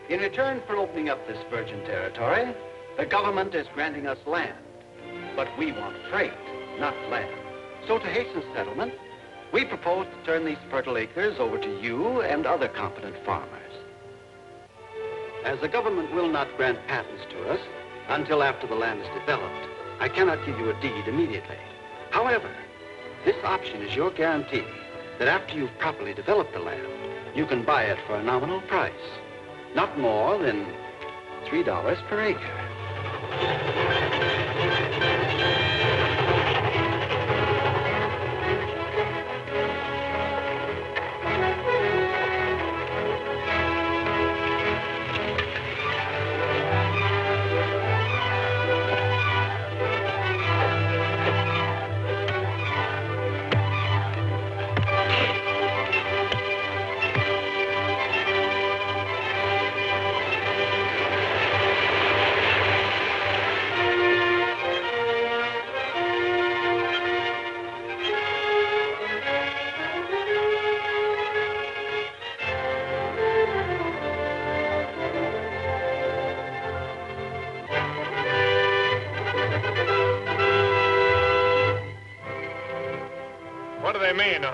In return for opening up this virgin territory, the government is granting us land. But we want freight, not land. So to hasten settlement, we propose to turn these fertile acres over to you and other competent farmers. As the government will not grant patents to us until after the land is developed, I cannot give you a deed immediately. However, this option is your guarantee that after you've properly developed the land, you can buy it for a nominal price, not more than $3 per acre.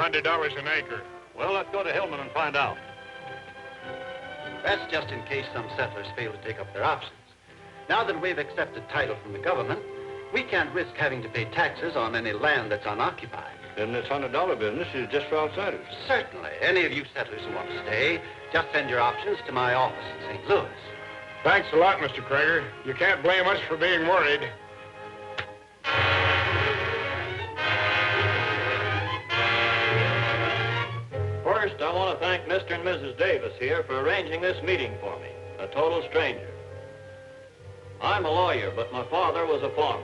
$100 an acre. Well, let's go to Hillman and find out. That's just in case some settlers fail to take up their options. Now that we've accepted title from the government, we can't risk having to pay taxes on any land that's unoccupied. Then this $100 business is just for outsiders. Certainly. Any of you settlers who want to stay, just send your options to my office in St. Louis. Thanks a lot, Mr. Krager. You can't blame us for being worried. First, I want to thank Mr. and Mrs. Davis here for arranging this meeting for me, a total stranger. I'm a lawyer, but my father was a farmer.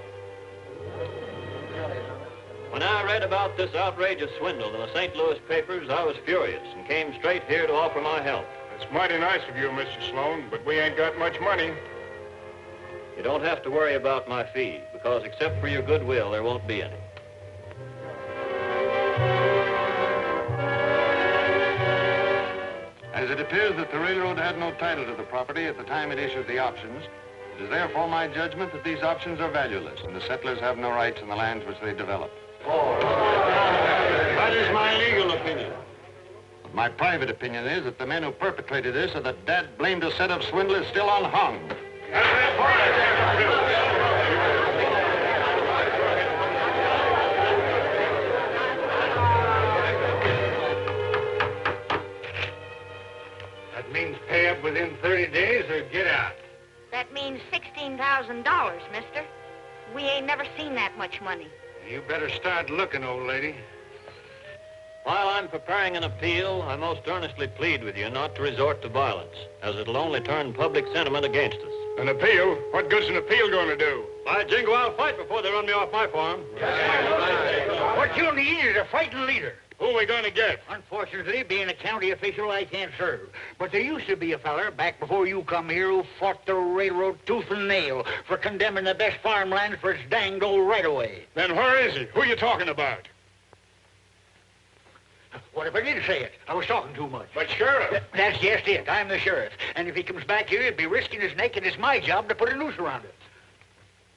When I read about this outrageous swindle in the St. Louis papers, I was furious and came straight here to offer my help. It's mighty nice of you, Mr. Sloan, but we ain't got much money. You don't have to worry about my fee, because except for your goodwill, there won't be any. As it appears that the railroad had no title to the property at the time it issued the options, it is therefore my judgment that these options are valueless and the settlers have no rights in the lands which they develop. That is my legal opinion. My private opinion is that the men who perpetrated this are the dad-blamed set of swindlers still unhung. That means pay up within 30 days or get out. That means $16,000, mister. We ain't never seen that much money. You better start looking, old lady. While I'm preparing an appeal, I most earnestly plead with you not to resort to violence, as it'll only turn public sentiment against us. An appeal? What good's an appeal going to do? By jingo, I'll fight before they run me off my farm. What you need is a fighting leader. Who are we going to get? Unfortunately, being a county official, I can't serve. But there used to be a feller back before you come here who fought the railroad tooth and nail for condemning the best farmland for its danged old right-of-way. Then where is he? Who are you talking about? What if I did say it? I was talking too much. But Sheriff. That's just it. I'm the sheriff. And if he comes back here, he'd be risking his neck, and it's my job to put a noose around it.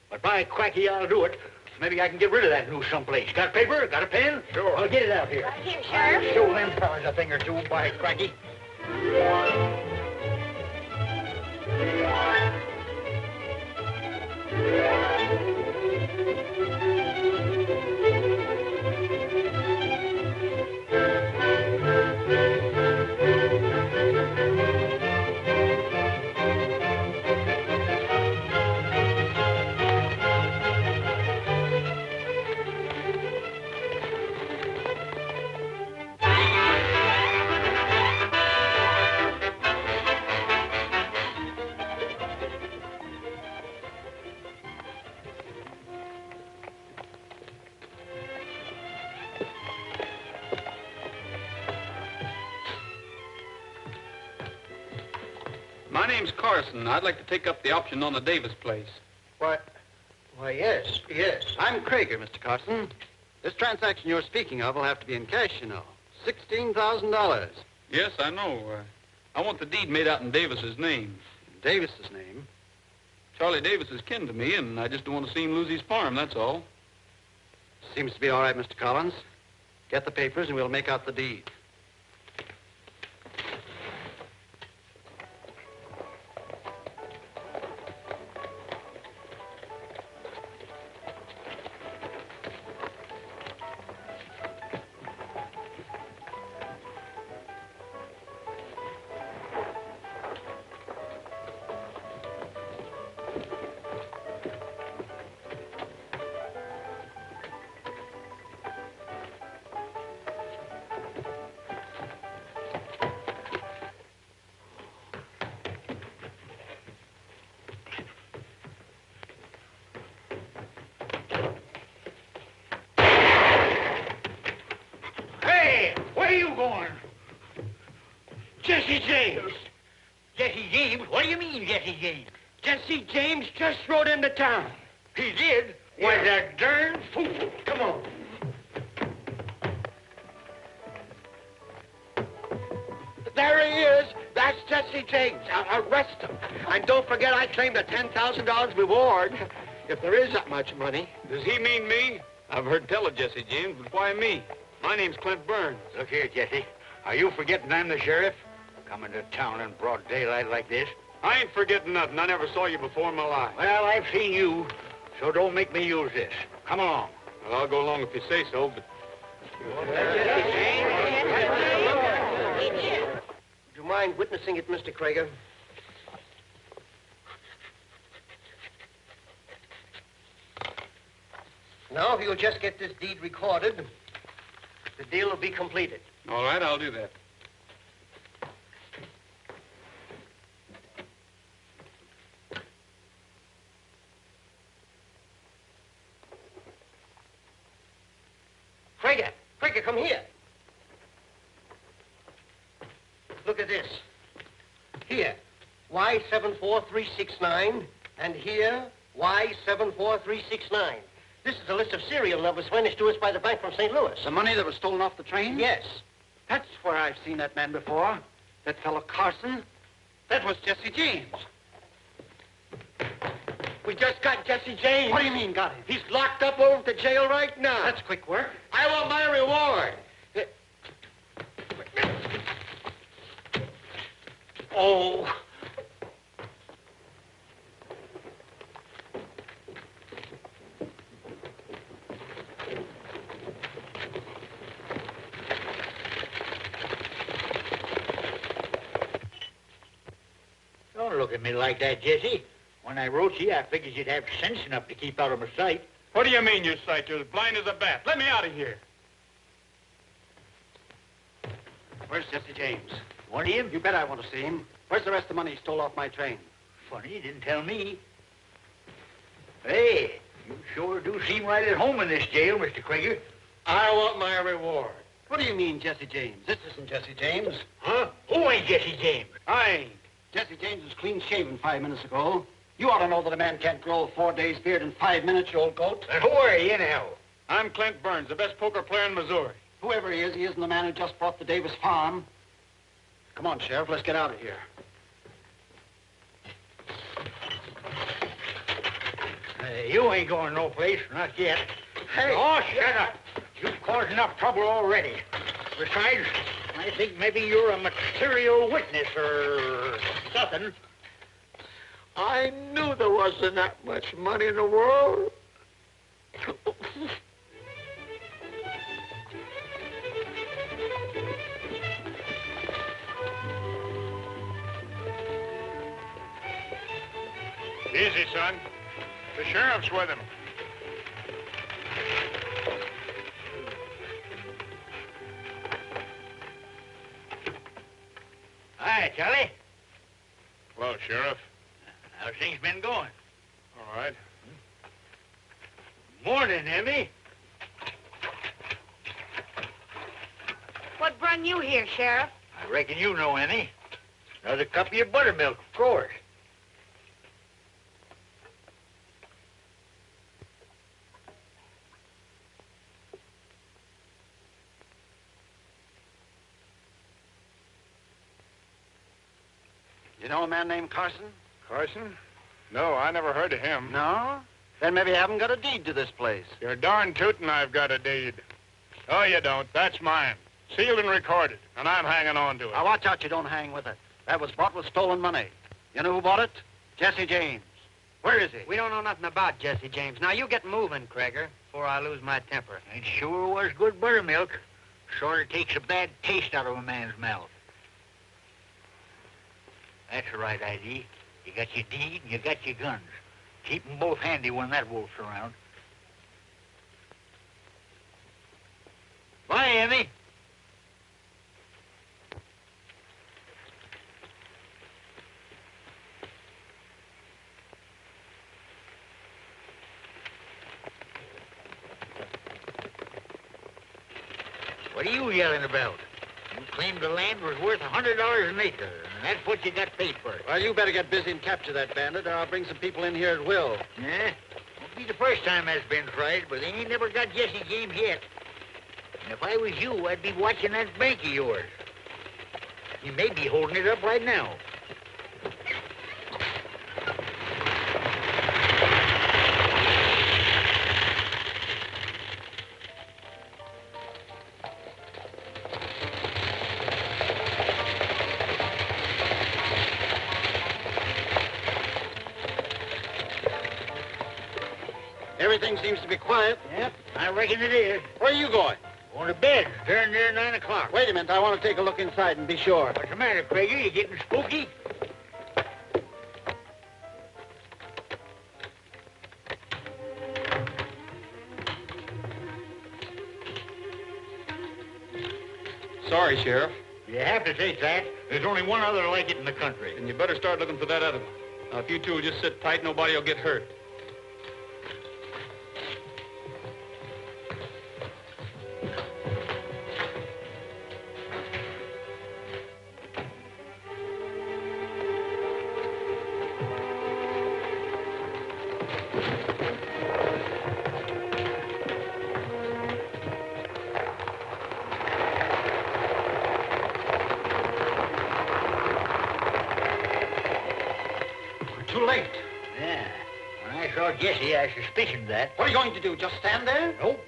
But by cracky, I'll do it. Maybe I can get rid of that noose someplace. Got paper? Got a pen? Sure. I'll get it out here. Right here, Sheriff. Show them fellas a thing or two, by cracky. My name's Carson. I'd like to take up the option on the Davis place. Why, yes. I'm Krager, Mr. Carson. This transaction you're speaking of will have to be in cash, you know. $16,000. Yes, I know. I want the deed made out in Davis's name. Davis's name? Charlie Davis is kin to me, and I just don't want to see him lose his farm, that's all. Seems to be all right, Mr. Collins. Get the papers and we'll make out the deed. Where are you going? Jesse James. Jesse James? What do you mean, Jesse James? Jesse James just rode into town. He did? Why, that darn fool. Come on. There he is. That's Jesse James. Arrest him. And don't forget I claimed a $10,000 reward. If there is that much money. Does he mean me? I've heard tell of Jesse James, but why me? My name's Clint Burns. Look here, Jesse. Are you forgetting I'm the sheriff? Coming to town in broad daylight like this? I ain't forgetting nothing. I never saw you before in my life. Well, I've seen you, so don't make me use this. Come along. Well, I'll go along if you say so, but... Would you mind witnessing it, Mr. Krager? Now, if you'll just get this deed recorded, the deal will be completed. All right, I'll do that. Krager, come here. Look at this. Here, Y74369, and here, Y74369. This is a list of serial numbers furnished to us by the bank from St. Louis. The money that was stolen off the train? Yes. That's where I've seen that man before. That fellow Carson. That was Jesse James. We just got Jesse James. What do you mean, got him? He's locked up over at the jail right now. That's quick work. I want my reward. Oh. Don't look at me like that, Jesse. When I wrote you, I figured you'd have sense enough to keep out of my sight. What do you mean, you sight? You're as blind as a bat. Let me out of here. Where's Jesse James? Want him? You bet I want to see him. Where's the rest of the money he stole off my train? Funny, you didn't tell me. Hey, you sure do seem right at home in this jail, Mr. Krager. I want my reward. What do you mean, Jesse James? This isn't Jesse James. Huh? Who ain't Jesse James? I ain't. Jesse James was clean shaven 5 minutes ago. You ought to know that a man can't grow a 4 days beard in 5 minutes, you old goat. And who are you, anyhow? I'm Clint Burns, the best poker player in Missouri. Whoever he isn't the man who just bought the Davis farm. Come on, Sheriff, let's get out of here. You ain't going no place, not yet. Hey! Oh, shut up. You've caused enough trouble already. Besides, I think maybe you're a material witness or something. I knew there wasn't that much money in the world. Easy, son. The sheriff's with him. Hi, Charlie. Hello, Sheriff. How's things been going? All right. Morning, Emmy. What brung you here, Sheriff? I reckon you know, Emmy. Another cup of your buttermilk, of course. You know a man named Carson? Carson? No, I never heard of him. No? Then maybe you haven't got a deed to this place. You're darn tootin' I've got a deed. Oh, you don't. That's mine. Sealed and recorded, and I'm hanging on to it. Now, watch out you don't hang with it. That was bought with stolen money. You know who bought it? Jesse James. Where is he? We don't know nothing about Jesse James. Now, you get moving, Krager, before I lose my temper. It sure was good buttermilk. Sort of takes a bad taste out of a man's mouth. That's the right idea. You got your deed and you got your guns. Keep them both handy when that wolf's around. Bye, Emmy. What are you yelling about? You claimed the land was worth $100 an acre, and that's what you got paid for it. Well, you better get busy and capture that bandit, or I'll bring some people in here at will. Yeah? Won't be the first time that's been tried, but they ain't never got Jesse James yet. And if I was you, I'd be watching that bank of yours. He may be holding it up right now. Everything seems to be quiet. Yep, I reckon it is. Where are you going? Going to bed. Turn near 9 o'clock. Wait a minute. I want to take a look inside and be sure. What's the matter, Krager? You getting spooky? Sorry, Sheriff. You have to take that. There's only one other like it in the country. And you better start looking for that other one. Now, if you two will just sit tight, nobody will get hurt. Too late. Yeah. When I saw Jesse, I suspicioned that. What are you going to do? Just stand there? Nope.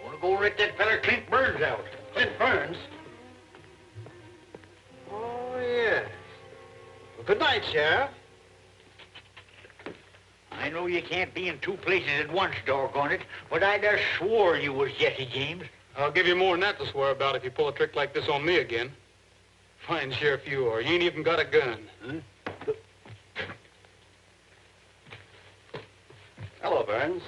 Gonna go rip that feller Clint Burns out. Clint Burns? Oh, yes. Well, good night, Sheriff. I know you can't be in two places at once, doggone it, but I just swore you was Jesse James. I'll give you more than that to swear about if you pull a trick like this on me again. Fine sheriff you are. You ain't even got a gun. Huh? Hello, Burns.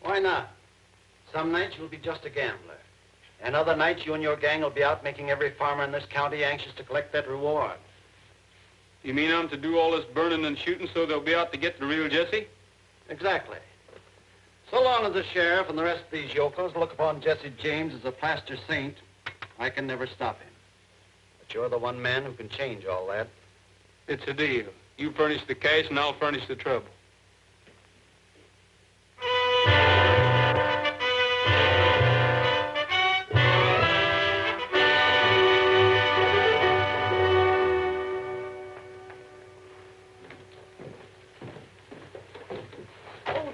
Why not? Some nights you'll be just a gambler. And other nights you and your gang will be out making every farmer in this county anxious to collect that reward. You mean I'm to do all this burning and shooting so they'll be out to get the real Jesse? Exactly. So long as the sheriff and the rest of these yokels look upon Jesse James as a plaster saint, I can never stop him. But you're the one man who can change all that. It's a deal. You furnish the cash and I'll furnish the trouble.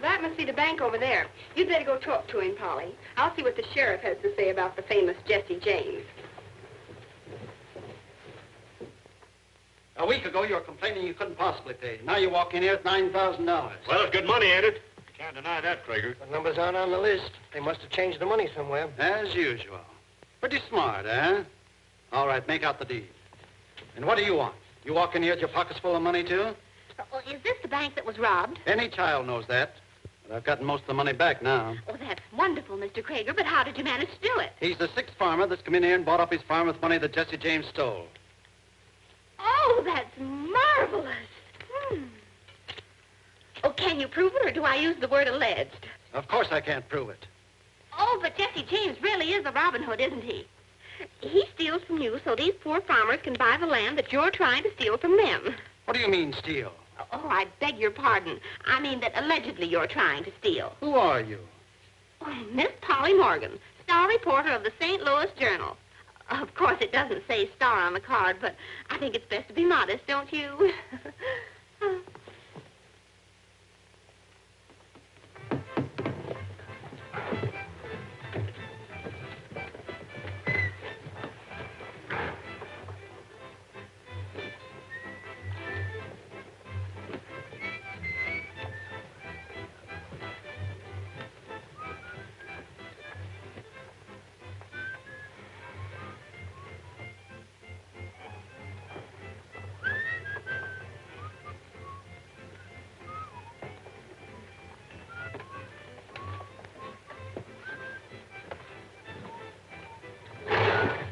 That must be the bank over there. You'd better go talk to him, Polly. I'll see what the sheriff has to say about the famous Jesse James. A week ago, you were complaining you couldn't possibly pay. Now you walk in here with $9,000. Well, it's good money, ain't it? Can't deny that, Krager. The numbers aren't on the list. They must have changed the money somewhere. As usual. Pretty smart, eh? All right, make out the deed. And what do you want? You walk in here with your pockets full of money, too? Oh, is this the bank that was robbed? Any child knows that. But I've gotten most of the money back now. Oh, that's wonderful, Mr. Krager, but how did you manage to do it? He's the sixth farmer that's come in here and bought up his farm with money that Jesse James stole. Oh, that's marvelous. Oh, can you prove it, or do I use the word alleged? Of course I can't prove it. Oh, but Jesse James really is a Robin Hood, isn't he? He steals from you so these poor farmers can buy the land that you're trying to steal from them. What do you mean, steal? Oh, I beg your pardon. I mean that allegedly you're trying to steal. Who are you? Oh, Miss Polly Morgan, star reporter of the St. Louis Journal. Of course, it doesn't say star on the card, but I think it's best to be modest, don't you?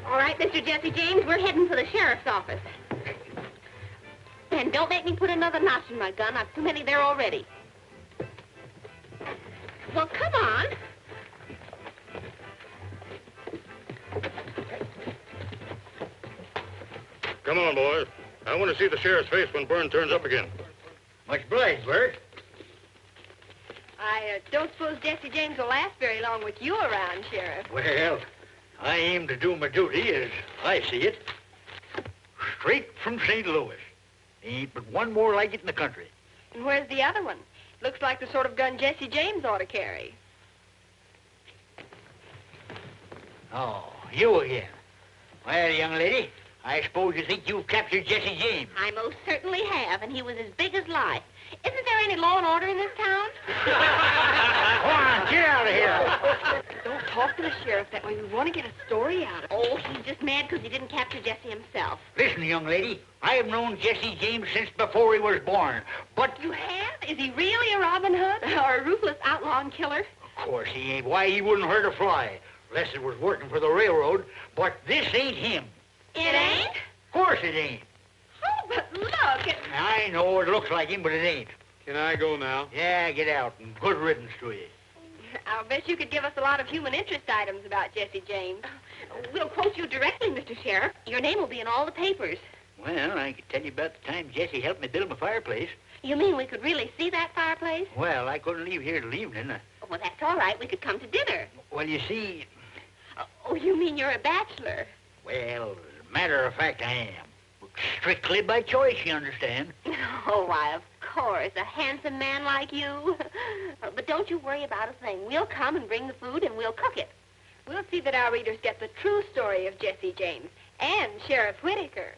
All right, Mr. Jesse James, we're heading for the sheriff's office. And don't make me put another notch in my gun. I've too many there already. Well, come on. Come on, boys. I want to see the sheriff's face when Byrne turns up again. Much obliged, Bert. I don't suppose Jesse James will last very long with you around, Sheriff. Well, I aim to do my duty as I see it. Straight from St. Louis. Ain't but one more like it in the country. And where's the other one? Looks like the sort of gun Jesse James ought to carry. Oh, you again. Well, young lady, I suppose you think you've captured Jesse James. I most certainly have, and he was as big as life. Isn't there any law and order in this town? Go on, get out of here. Don't talk to the sheriff that way. We want to get a story out of him. Oh, he's just mad because he didn't capture Jesse himself. Listen, young lady, I have known Jesse James since before he was born. But You have? Is he really a Robin Hood? Or a ruthless outlaw and killer? of course he ain't. Why, he wouldn't hurt a fly, unless it was working for the railroad. But this ain't him. It ain't? Of course it ain't. Oh, but look, I know it looks like him, but it ain't. Can I go now? Yeah, get out, and good riddance to you. I'll bet you could give us a lot of human interest items about Jesse James. We'll quote you directly, Mr. Sheriff. Your name will be in all the papers. Well, I could tell you about the time Jesse helped me build my fireplace. You mean we could really see that fireplace? Well, I couldn't leave here till evening. Well, that's all right. We could come to dinner. Well, you see, Oh, you mean you're a bachelor? well, as a matter of fact, I am. Strictly by choice, you understand. Oh, why, of course, a handsome man like you. But don't you worry about a thing. We'll come and bring the food, and we'll cook it. We'll see that our readers get the true story of Jesse James and Sheriff Whitaker.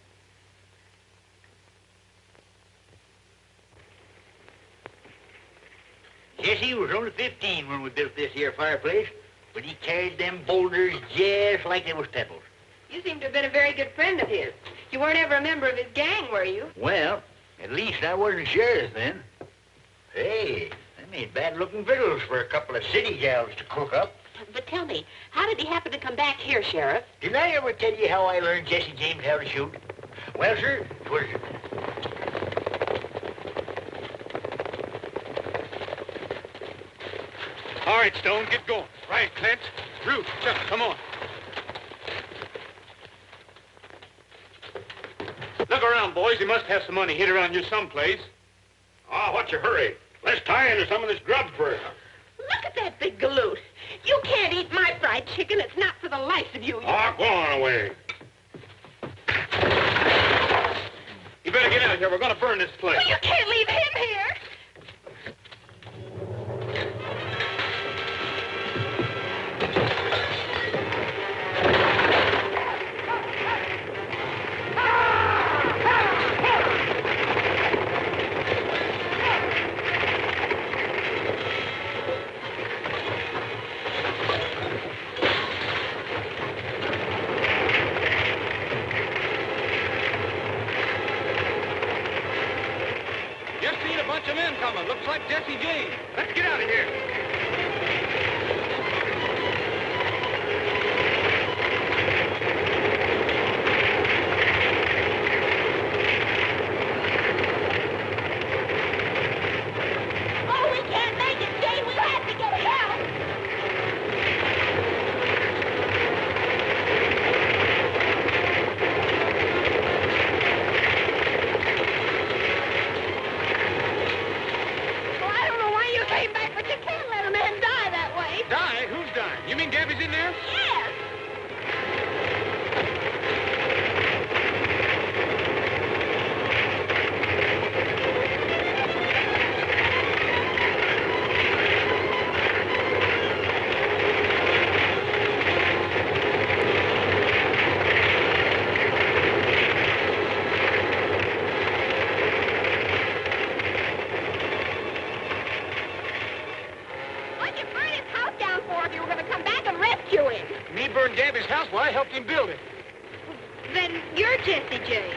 Jesse was only 15 when we built this here fireplace, but he carried them boulders just like they was pebbles. You seem to have been a very good friend of his. You weren't ever a member of his gang, were you? Well, at least I wasn't sheriff then. Hey, they made bad-looking victuals for a couple of city gals to cook up. But tell me, how did he happen to come back here, Sheriff? Did I ever tell you how I learned Jesse James how to shoot? Well, sir, it was... All right, Stone, get going. Right, Clint. Ruth, Chuck, come on. Look around, boys. He must have some money hid around here someplace. Ah, what's your hurry? Let's tie into some of this grub first. Look at that big galoot. You can't eat my fried chicken. It's not for the life of you. Ah, go on away. You better get out here. We're going to burn this place. Well, you can't leave him here. Just seen a bunch of men coming. Looks like Jesse James. Let's get out of here. Oh, we can't make it, Jane. We'll have to get help. Well, I don't know why you came back, but you can't let can build it. Then you're Jesse James.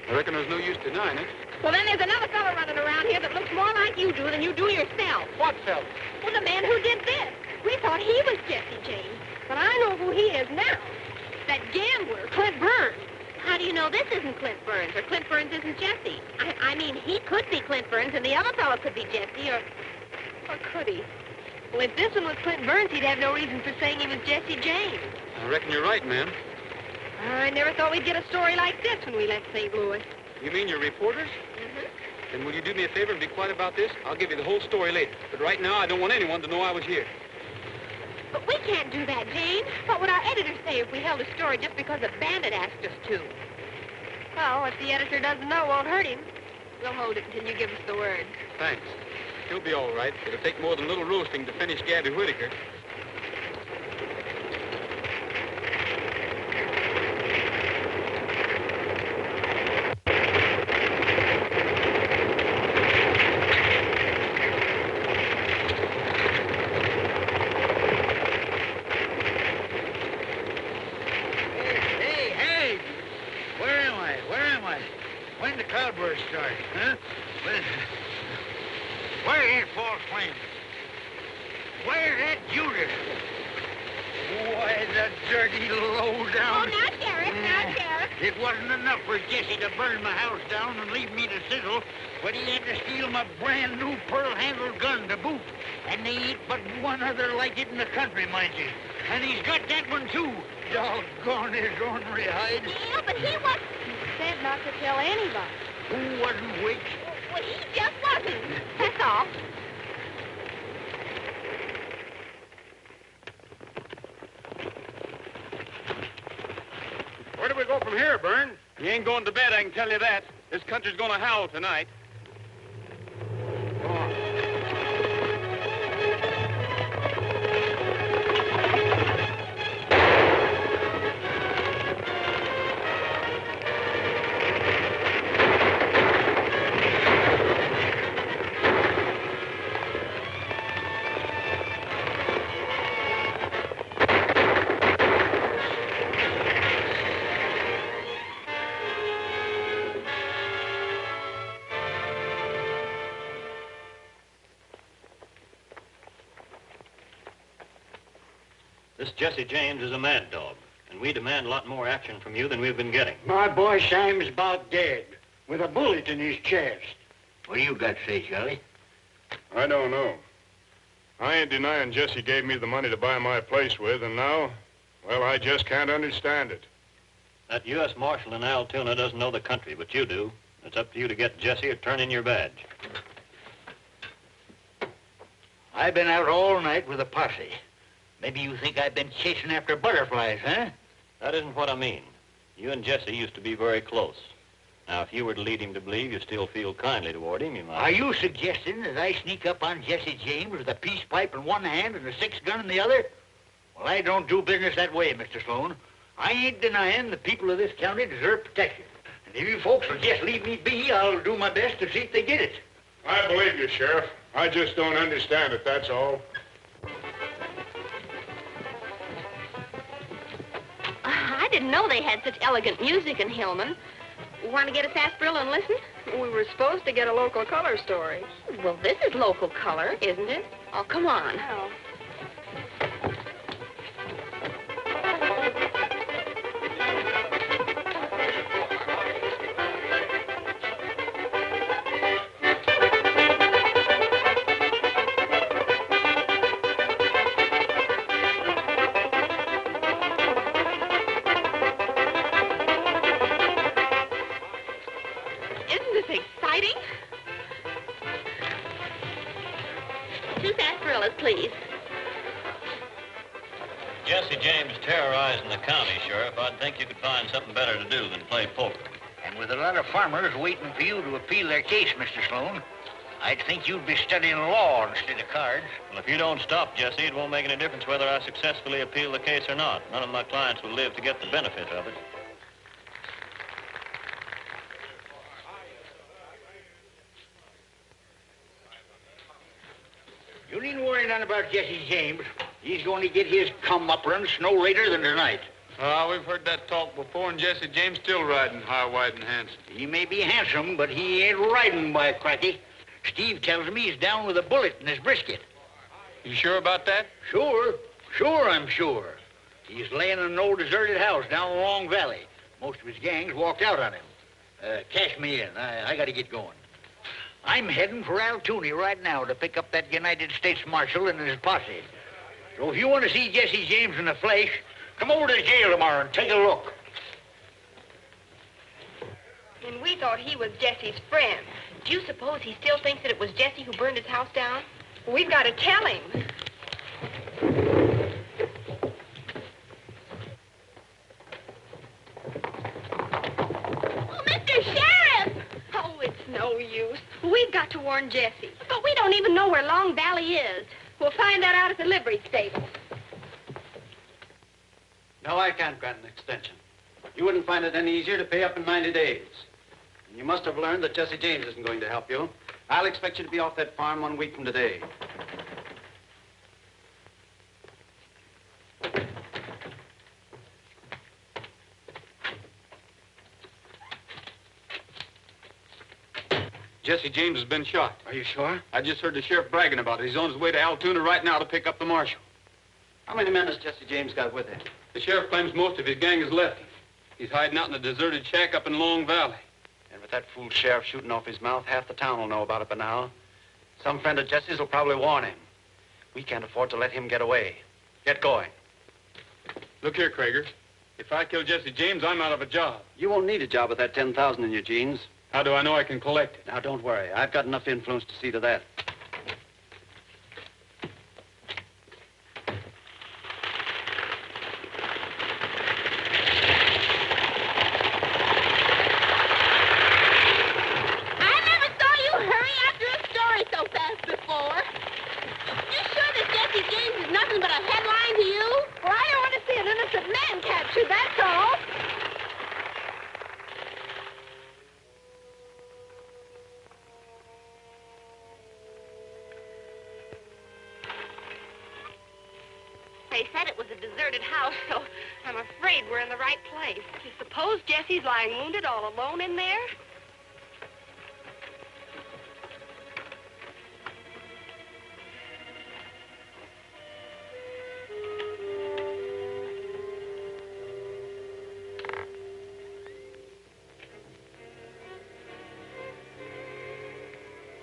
I reckon there's no use denying it. Well, then there's another fellow running around here that looks more like you do than you do yourself. What fella? Well, the man who did this. We thought he was Jesse James, but I know who he is now. That gambler, Clint Burns. How do you know this isn't Clint Burns, or Clint Burns isn't Jesse? I mean, he could be Clint Burns, and the other fellow could be Jesse, or could he? Well, if this one was Clint Burns, he'd have no reason for saying he was Jesse James. I reckon you're right, ma'am. I never thought we'd get a story like this when we left St. Louis. You mean you're reporters? Mm-hmm. Then will you do me a favor and be quiet about this? I'll give you the whole story later. But right now, I don't want anyone to know I was here. But we can't do that, Jane. What would our editor say if we held a story just because a bandit asked us to? Well, if the editor doesn't know, it won't hurt him. We'll hold it until you give us the word. Thanks. He'll be all right. It'll take more than a little roasting to finish Gabby Whitaker. Where's that false flame? Where's that Judas? Why, the dirty low-down... Oh, now, Sheriff, now, Sheriff. It wasn't enough for Jesse to burn my house down and leave me to sizzle, but he had to steal my brand-new pearl-handled gun to boot. And they ain't but one other like it in the country, mind you. And he's got that one, too. Doggone his ornery hide. Yeah, but he wasn't... He said not to tell anybody. Who wasn't which? Well, he just wasn't. That's all. Where do we go from here, Burns? You ain't going to bed, I can tell you that. This country's going to howl tonight. Go on. This Jesse James is a mad dog, and we demand a lot more action from you than we've been getting. My boy Sam's about dead, with a bullet in his chest. What do you got to say, Charlie? I don't know. I ain't denying Jesse gave me the money to buy my place with, and now, well, I just can't understand it. That U.S. Marshal in Altoona doesn't know the country, but you do. It's up to you to get Jesse or turn in your badge. I've been out all night with a posse. Maybe you think I've been chasing after butterflies, huh? That isn't what I mean. You and Jesse used to be very close. Now, if you were to lead him to believe you still feel kindly toward him, you might... Are you suggesting that I sneak up on Jesse James with a peace pipe in one hand and a six-gun in the other? Well, I don't do business that way, Mr. Sloan. I ain't denying the people of this county deserve protection. And if you folks will just leave me be, I'll do my best to see if they get it. I believe you, Sheriff. I just don't understand it, that's all. I didn't know they had such elegant music in Hillman. Want to get a sarsaparilla and listen? We were supposed to get a local color story. Well, this is local color, isn't it? Oh, come on. Oh. Please. Jesse James terrorizing the county, Sheriff. I'd think you could find something better to do than play poker. And with a lot of farmers waiting for you to appeal their case, Mr. Sloan, I'd think you'd be studying law instead of cards. Well, if you don't stop, Jesse, it won't make any difference whether I successfully appeal the case or not. None of my clients will live to get the benefit of it. You needn't worry none about Jesse James. He's going to get his come-up run no later than tonight. We've heard that talk before, and Jesse James still riding high, wide, and handsome. He may be handsome, but he ain't riding, by cracky. Steve tells me he's down with a bullet in his brisket. You sure about that? Sure. Sure, I'm sure. He's laying in an old deserted house down the Long Valley. Most of his gang's walked out on him. Cash me in. I gotta get going. I'm heading for Altoona right now to pick up that United States Marshal and his posse. So if you want to see Jesse James in the flesh, come over to the jail tomorrow and take a look. And we thought he was Jesse's friend. Do you suppose he still thinks that it was Jesse who burned his house down? We've got to tell him. Oh, Mr. Sheriff! Oh, it's no use. We've got to warn Jesse. But we don't even know where Long Valley is. We'll find that out at the livery stable. No, I can't grant an extension. You wouldn't find it any easier to pay up in 90 days. And you must have learned that Jesse James isn't going to help you. I'll expect you to be off that farm 1 week from today. Jesse James has been shot. Are you sure? I just heard the sheriff bragging about it. He's on his way to Altoona right now to pick up the marshal. How many men has Jesse James got with him? The sheriff claims most of his gang has left him. He's hiding out in a deserted shack up in Long Valley. And with that fool sheriff shooting off his mouth, half the town will know about it by now. Some friend of Jesse's will probably warn him. We can't afford to let him get away. Get going. Look here, Krager. If I kill Jesse James, I'm out of a job. You won't need a job with that 10,000 in your jeans. How do I know I can collect it? Now, don't worry. I've got enough influence to see to that. I never saw you hurry after a story so fast before. You sure that Jesse James is nothing but a headline to you? Well, I don't want to see an innocent man captured, that's all. They said it was a deserted house, so I'm afraid we're in the right place. You suppose Jesse's lying wounded all alone in there?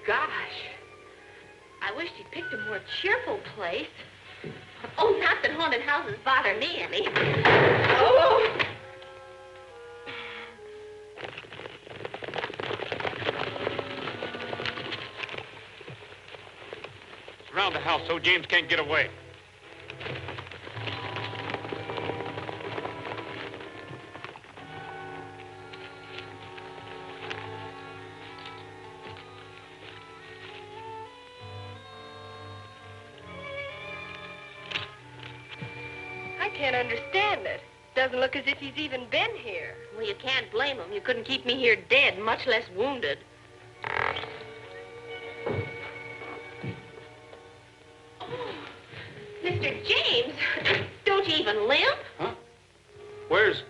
Gosh, I wish he'd picked a more cheerful place. Oh, not that haunted houses bother me any. Oh! Surround the house so James can't get away. I can't understand it. Doesn't look as if he's even been here. Well, you can't blame him. You couldn't keep me here dead, much less wounded. Oh, Mr. James, don't you even limp? Huh? Where's...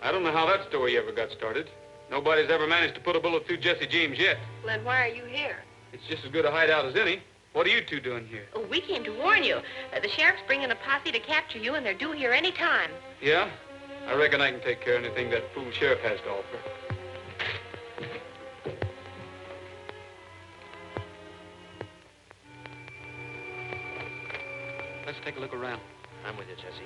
I don't know how that story ever got started. Nobody's ever managed to put a bullet through Jesse James yet. Then why are you here? It's just as good a hideout as any. What are you two doing here? Oh, we came to warn you. The sheriff's bringing a posse to capture you, and they're due here any time. Yeah? I reckon I can take care of anything that fool sheriff has to offer. Let's take a look around. I'm with you, Jesse.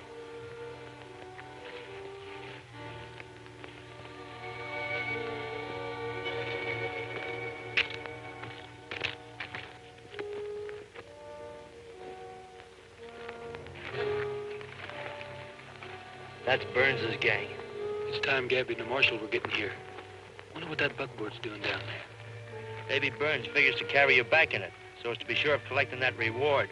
That's Burns's gang. It's time Gabby and the marshal were getting here. Wonder what that buckboard's doing down there. Maybe Burns figures to carry you back in it, so as to be sure of collecting that reward.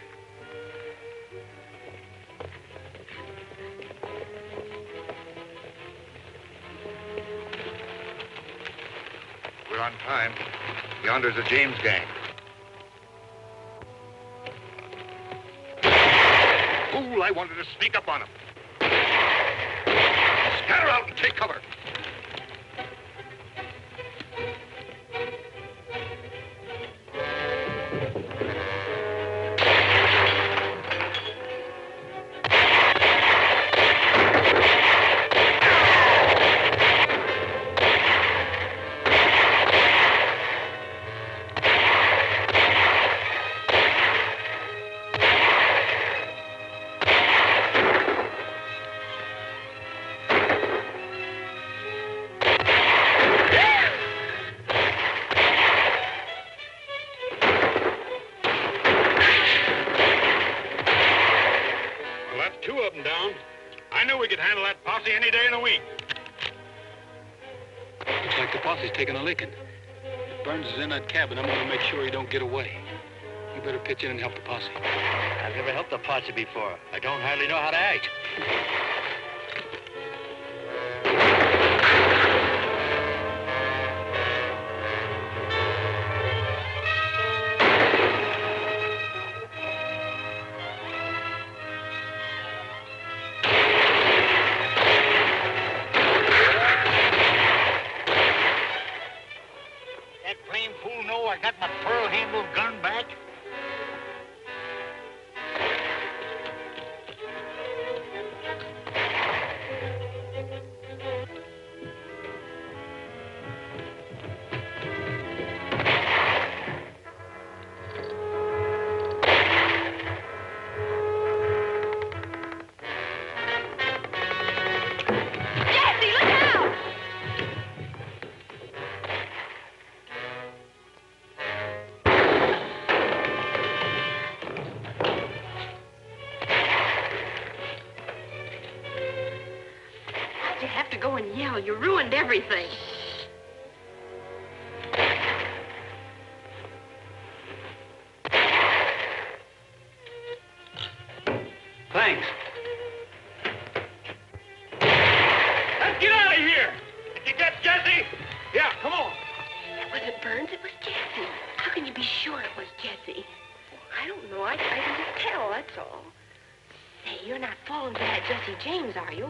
We're on time. Yonder's a James gang. Fool, I wanted to sneak up on him. Take cover. Any day of the week. Looks like the posse's taking a licking. If Burns is in that cabin, I'm going to make sure he don't get away. You better pitch in and help the posse. I've never helped a posse before. I don't hardly know how to act. You ruined everything. Thanks. Let's get out of here! Did you get Jesse? Yeah, come on. Was it Burns? It was Jesse. How can you be sure it was Jesse? I don't know. I can just tell, that's all. Say, you're not falling for that Jesse James, are you?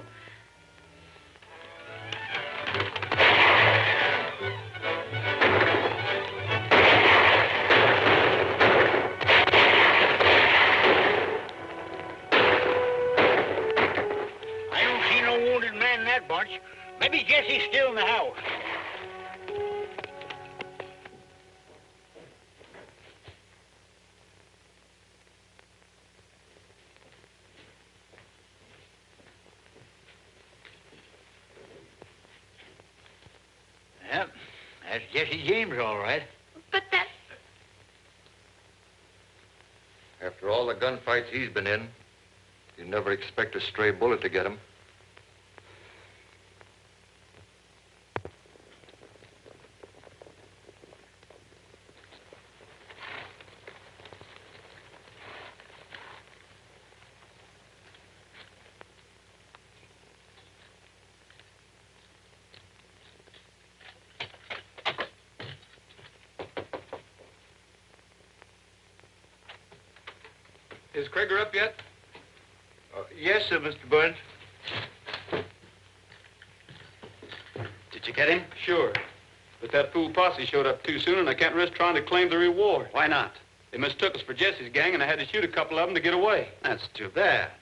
Maybe Jesse's still in the house. Yep, that's Jesse James, all right. But that... After all the gunfights he's been in, you never expect a stray bullet to get him. Is Krieger up yet? Yes, sir, Mr. Burns. Did you get him? Sure. But that fool posse showed up too soon, and I can't risk trying to claim the reward. Why not? They mistook us for Jesse's gang, and I had to shoot a couple of them to get away. That's too bad.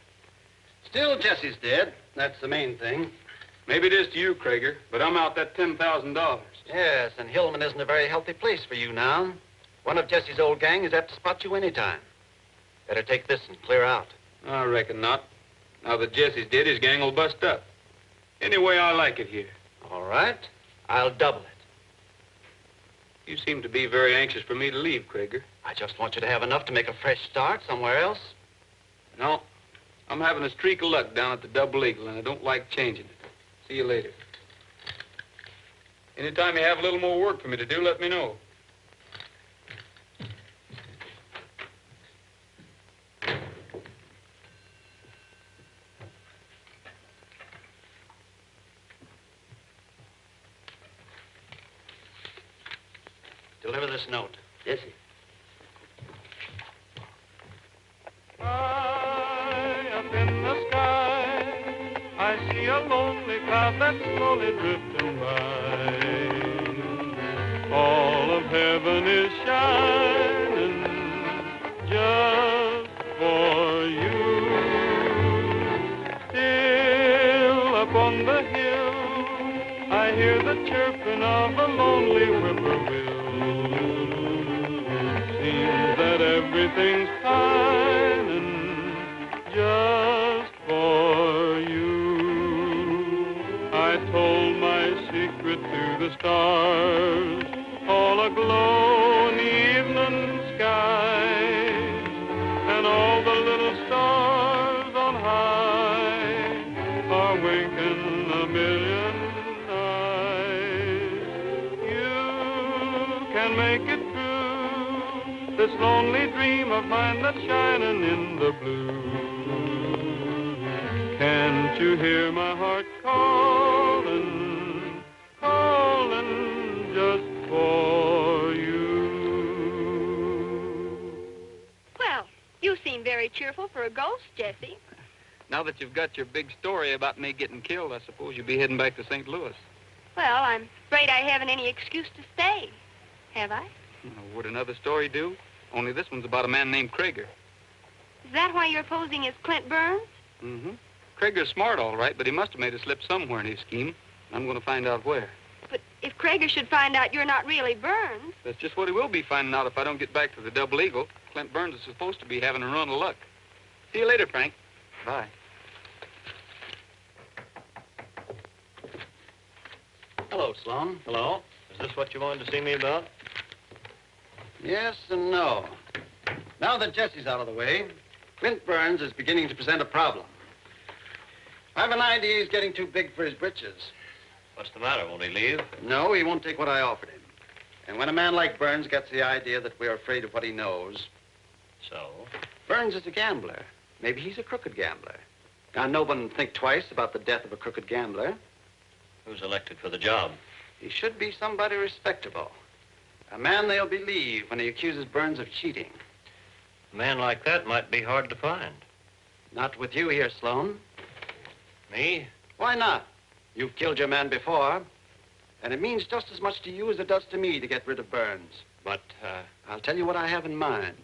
Still, Jesse's dead. That's the main thing. Maybe it is to you, Krieger, but I'm out that $10,000. Yes, and Hillman isn't a very healthy place for you now. One of Jesse's old gang is apt to spot you anytime. Better take this and clear out. I reckon not. Now that Jesse's dead, his gang will bust up. Anyway, I like it here. All right. I'll double it. You seem to be very anxious for me to leave, Krieger. I just want you to have enough to make a fresh start somewhere else. No, I'm having a streak of luck down at the Double Eagle, and I don't like changing it. See you later. Anytime you have a little more work for me to do, let me know. Deliver this note. Jesse. High up in the sky, I see me a lonely cloud that's slowly drifting by. All of heaven is shining just for you. Still up on the hill, I hear the chirping of a lonely whippoorwill. Seems that everything's pining just for you. I told my secret to the stars, all aglow in the evening sky, and all the little stars on high are winking a million eyes. You can make it true, this lonely dream of mine that's shining in the blue. Can't you hear my heart calling, calling just for you? Well, you seem very cheerful for a ghost, Jesse. Now that you've got your big story about me getting killed, I suppose you'll be heading back to St. Louis. Well, I'm afraid I haven't any excuse to stay. Have I? Would another story do? Only this one's about a man named Krager. Is that why you're posing as Clint Burns? Mm-hmm. Krager's smart, all right, but he must have made a slip somewhere in his scheme. I'm going to find out where. But if Krager should find out you're not really Burns... That's just what he will be finding out if I don't get back to the Double Eagle. Clint Burns is supposed to be having a run of luck. See you later, Frank. Bye. Hello, Sloan. Hello? Is this what you wanted to see me about? Yes and no. Now that Jesse's out of the way, Clint Burns is beginning to present a problem. I've an idea he's getting too big for his britches. What's the matter? Won't he leave? No, he won't take what I offered him. And when a man like Burns gets the idea that we're afraid of what he knows... So? Burns is a gambler. Maybe he's a crooked gambler. Now, no one would think twice about the death of a crooked gambler. Who's elected for the job? He should be somebody respectable. A man they'll believe when he accuses Burns of cheating. A man like that might be hard to find. Not with you here, Sloan. Me? Why not? You've killed your man before. And it means just as much to you as it does to me to get rid of Burns. But, I'll tell you what I have in mind.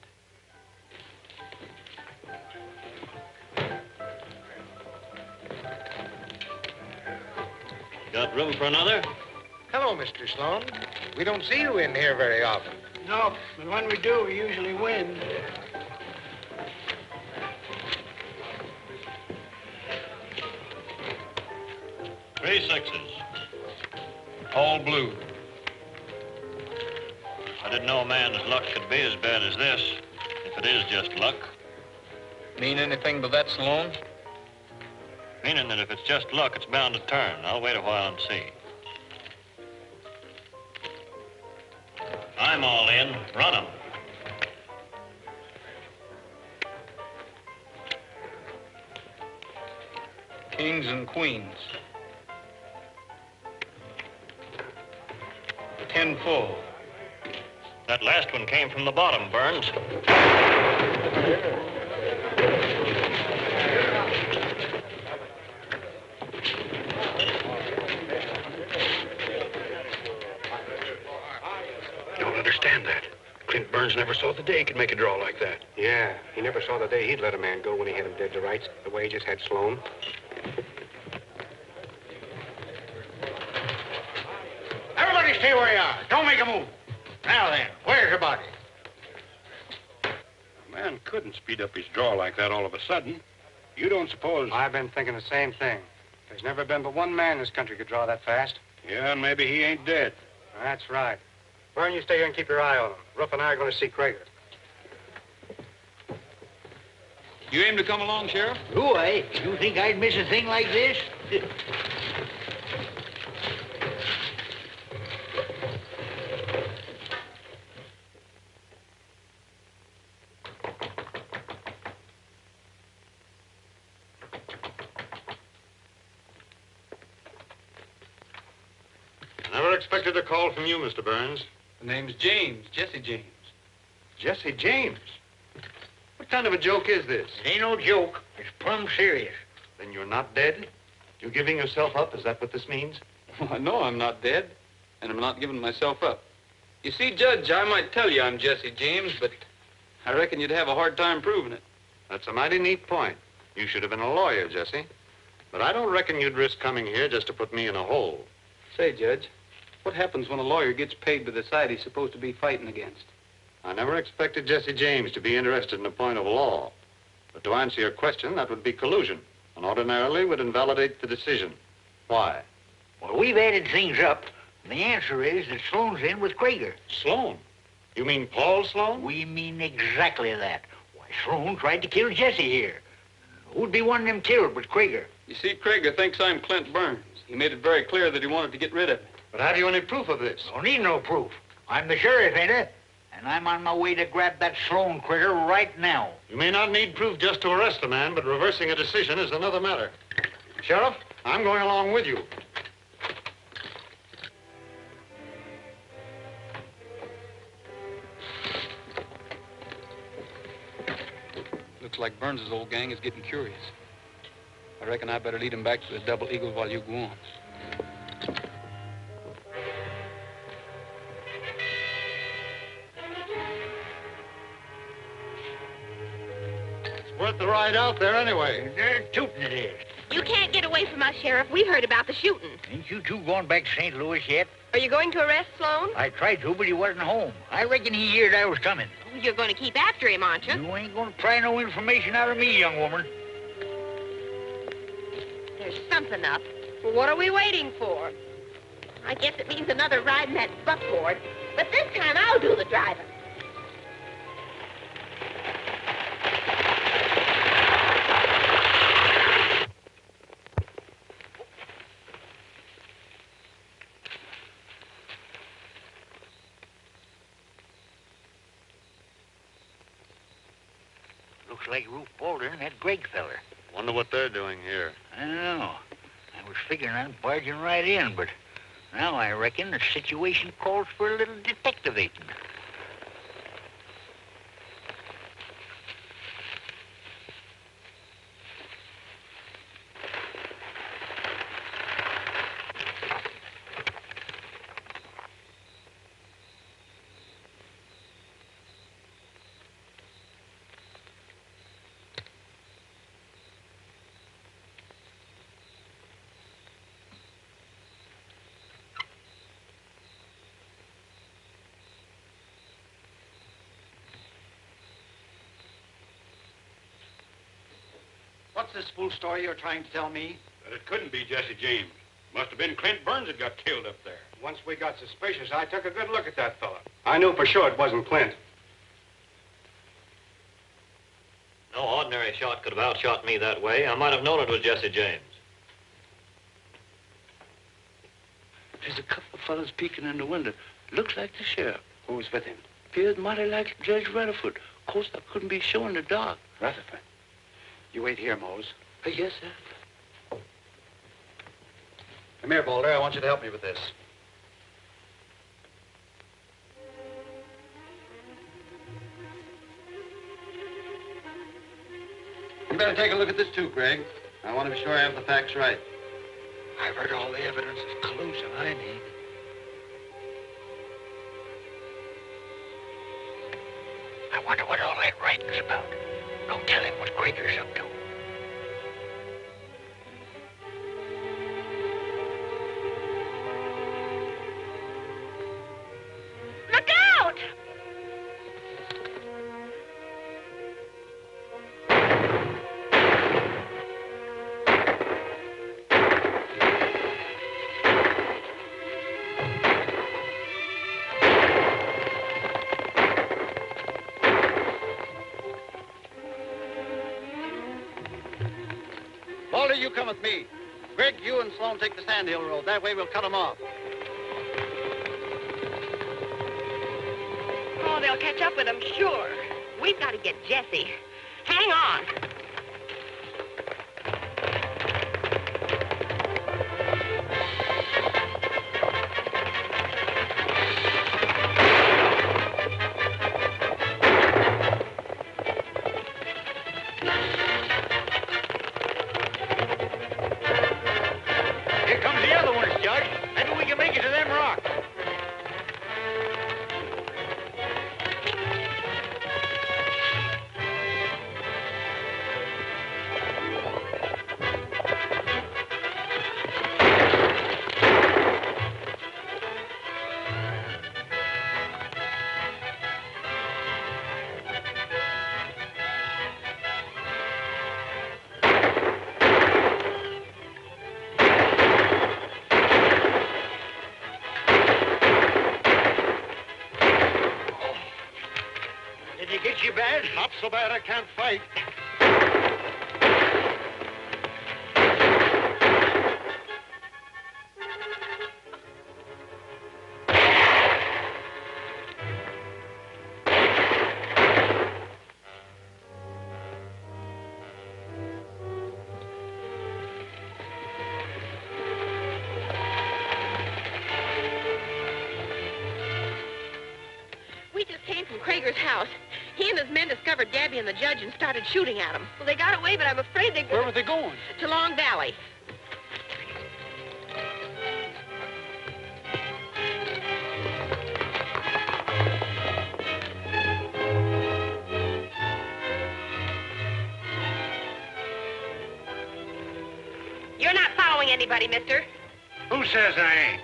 Got room for another? Hello, Mr. Sloan. We don't see you in here very often. No, but when we do, we usually win. Three sixes. All blue. I didn't know a man's luck could be as bad as this, if it is just luck. Mean anything but that, Sloan? Meaning that if it's just luck, it's bound to turn. I'll wait a while and see. I'm all in. Run 'em. Kings and queens. 10 full. That last one came from the bottom, Burns. Don't understand that. Clint Burns never saw the day he could make a draw like that. Yeah, he never saw the day he'd let a man go when he had him dead to rights, the way he just had Sloan. Everybody stay where you are. Don't make a move. Now then, where's your body? A man couldn't speed up his draw like that all of a sudden. You don't suppose... I've been thinking the same thing. There's never been but one man in this country could draw that fast. Yeah, and maybe he ain't dead. That's right. Vern, you stay here and keep your eye on him. Ruff and I are going to see Krager. You aim to come along, Sheriff? Who, eh? You think I'd miss a thing like this? Never expected a call from you, Mr. Burns. The name's James, Jesse James. Jesse James? What kind of a joke is this? It ain't no joke. It's plumb serious. Then you're not dead? You giving yourself up? Is that what this means? Well, no, I'm not dead, and I'm not giving myself up. You see, Judge, I might tell you I'm Jesse James, but I reckon you'd have a hard time proving it. That's a mighty neat point. You should have been a lawyer, Jesse. But I don't reckon you'd risk coming here just to put me in a hole. Say, Judge, what happens when a lawyer gets paid by the side he's supposed to be fighting against? I never expected Jesse James to be interested in a point of law. But to answer your question, that would be collusion, and ordinarily would invalidate the decision. Why? Well, we've added things up, and the answer is that Sloan's in with Krieger. Sloan? You mean Paul Sloan? We mean exactly that. Why, Sloan tried to kill Jesse here. Who'd be wanting him killed but Krieger? You see, Krieger thinks I'm Clint Burns. He made it very clear that he wanted to get rid of me. But have you any proof of this? Don't need no proof. I'm the sheriff, ain't I? And I'm on my way to grab that Sloan critter right now. You may not need proof just to arrest a man, but reversing a decision is another matter. Sheriff, I'm going along with you. Looks like Burns's old gang is getting curious. I reckon I better lead him back to the Double Eagle while you go on. It's worth the ride out there anyway. They're tootin' it is. You can't get away from us, Sheriff. We heard about the shooting. Ain't you two going back to St. Louis yet? Are you going to arrest Sloan? I tried to, but he wasn't home. I reckon he heard I was coming. You're going to keep after him, aren't you? You ain't going to pry no information out of me, young woman. There's something up. Well, what are we waiting for? I guess it means another ride in that buckboard. But this time I'll do the driving. Looks like Ruth Boulder and that Greg feller. Wonder what they're doing here. I don't know. I was figuring on barging right in, but now I reckon the situation calls for a little detectivating. What's this fool story you're trying to tell me? That it couldn't be Jesse James. Must have been Clint Burns that got killed up there. Once we got suspicious, I took a good look at that fella. I knew for sure it wasn't Clint. No ordinary shot could have outshot me that way. I might have known it was Jesse James. There's a couple of fellas peeking in the window. Looks like the sheriff. Who's with him? Appears mighty like Judge Rutherford. Of course, I couldn't be sure in the dark. Rutherford. You wait here, Mose. Yes, sir. Come here, Boulder. I want you to help me with this. You better take a look at this, too, Greg. I want to be sure I have the facts right. I've heard all the evidence of collusion I need. I wonder what all that writing's about. Don't tell him what Krieger's up to. Look out! Boulder, you come with me. Greg, you and Sloan take the Sandhill Road. That way we'll cut them off. Oh, they'll catch up with them, sure. We've got to get Jesse. Hang on. Not so bad I can't fight. Krager's house. He and his men discovered Gabby and the judge and started shooting at him. Well, they got away, but I'm afraid they... Where were they going? To Long Valley. You're not following anybody, mister. Who says I ain't?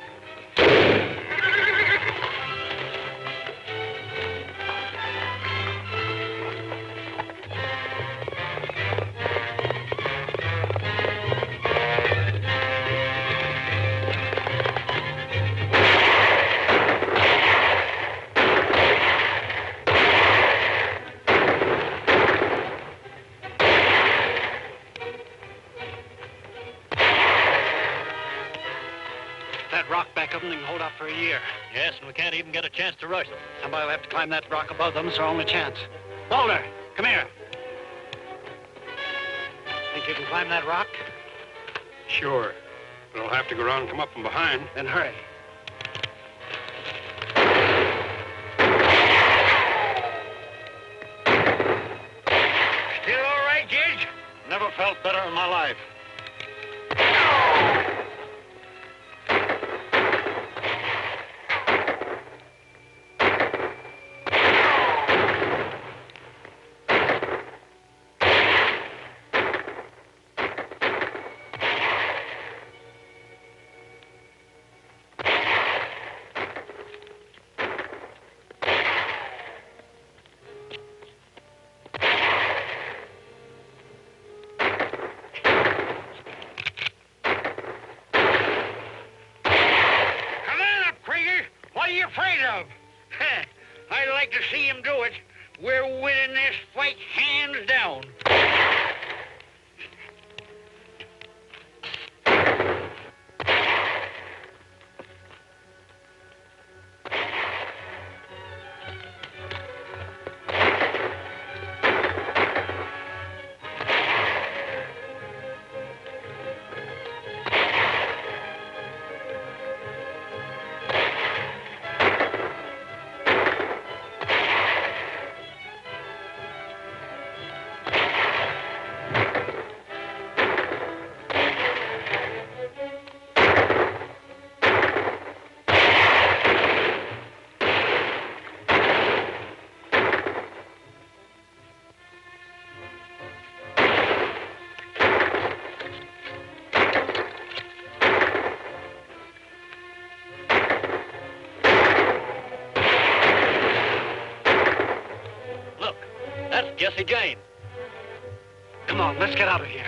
For a year. Yes, and we can't even get a chance to rush them. Somebody will have to climb that rock above them. It's our only chance. Boulder, come here. Think you can climb that rock? Sure. But I'll have to go around and come up from behind. Then hurry. Still all right, Judge? Never felt better in my life. I'd like to see him do it. We're winning this fight hands down. Jesse Jane. Come on, let's get out of here.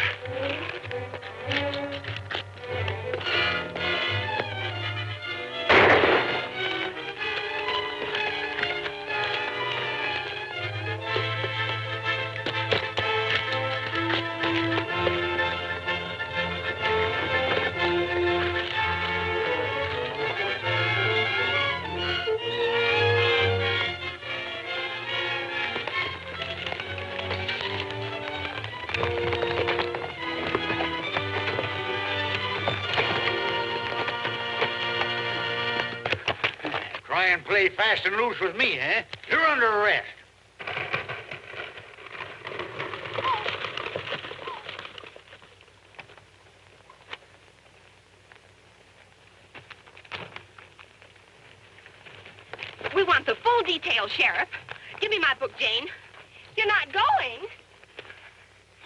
Try and play fast and loose with me, eh? You're under arrest. We want the full details, Sheriff. Give me my book, Jane. You're not going.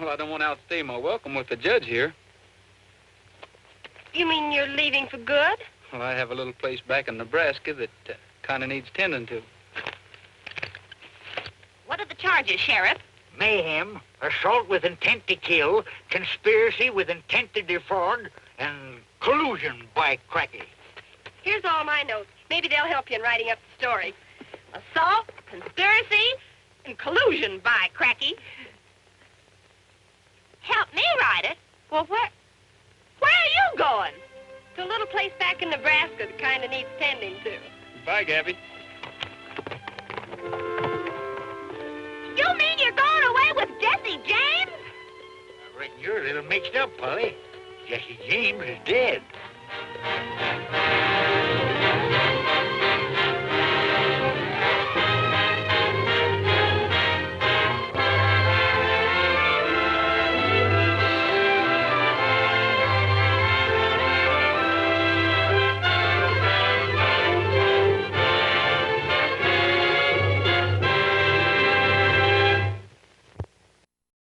Well, I don't want to outstay my welcome with the judge here. You mean you're leaving for good? Well, I have a little place back in Nebraska that kind of needs tending to. What are the charges, Sheriff? Mayhem, assault with intent to kill, conspiracy with intent to defraud, and collusion, by cracky. Here's all my notes. Maybe they'll help you in writing up the story. Assault, conspiracy, And collusion, by cracky. Help me write it? Well, where are you going? To a little place back in Nebraska that kind of needs tending to. Bye, Gabby. You mean you're going away with Jesse James? I reckon you're a little mixed up, Polly. Jesse James is dead.